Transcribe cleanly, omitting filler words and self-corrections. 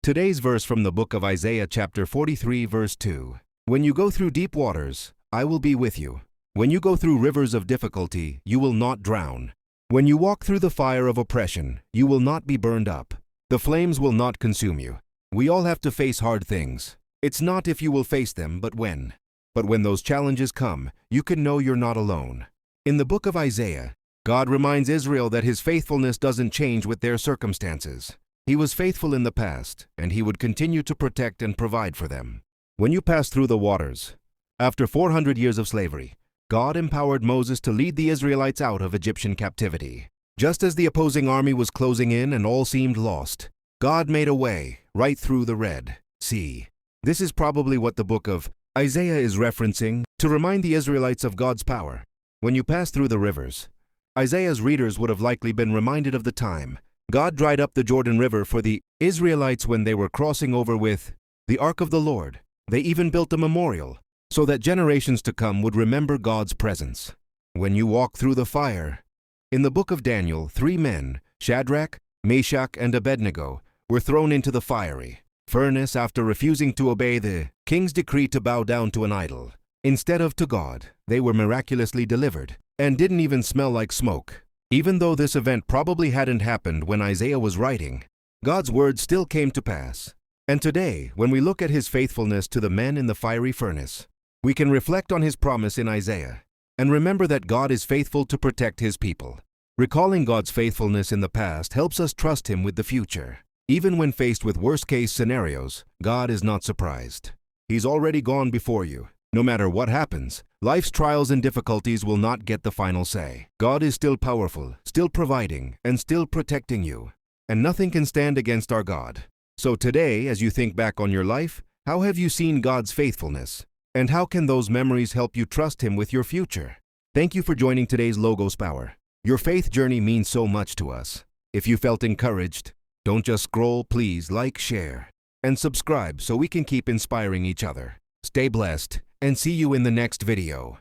Today's verse from the book of Isaiah chapter 43 verse 2. When you go through deep waters, I will be with you. When you go through rivers of difficulty, you will not drown. When you walk through the fire of oppression, you will not be burned up. The flames will not consume you. We all have to face hard things. It's not if you will face them, but when. But when those challenges come, you can know you're not alone. In the book of Isaiah, God reminds Israel that His faithfulness doesn't change with their circumstances. He was faithful in the past, and He would continue to protect and provide for them. When you pass through the waters, after 400 years of slavery, God empowered Moses to lead the Israelites out of Egyptian captivity. Just as the opposing army was closing in and all seemed lost, God made a way right through the Red Sea. This is probably what the book of Isaiah is referencing to remind the Israelites of God's power. When you pass through the rivers, Isaiah's readers would have likely been reminded of the time God dried up the Jordan River for the Israelites when they were crossing over with the Ark of the Lord. They even built a memorial so that generations to come would remember God's presence. When you walk through the fire, in the book of Daniel, 3 men, Shadrach, Meshach, and Abednego, were thrown into the fiery furnace after refusing to obey the king's decree to bow down to an idol. Instead of to God, they were miraculously delivered and didn't even smell like smoke. Even though this event probably hadn't happened when Isaiah was writing, God's word still came to pass. And today, when we look at His faithfulness to the men in the fiery furnace, we can reflect on His promise in Isaiah and remember that God is faithful to protect His people. Recalling God's faithfulness in the past helps us trust Him with the future. Even when faced with worst-case scenarios, God is not surprised. He's already gone before you. No matter what happens, life's trials and difficulties will not get the final say. God is still powerful, still providing, and still protecting you. And nothing can stand against our God. So today, as you think back on your life, how have you seen God's faithfulness? And how can those memories help you trust Him with your future? Thank you for joining today's LOGOSPOWER. Your faith journey means so much to us. If you felt encouraged, don't just scroll, please like, share, and subscribe so we can keep inspiring each other. Stay blessed, and see you in the next video.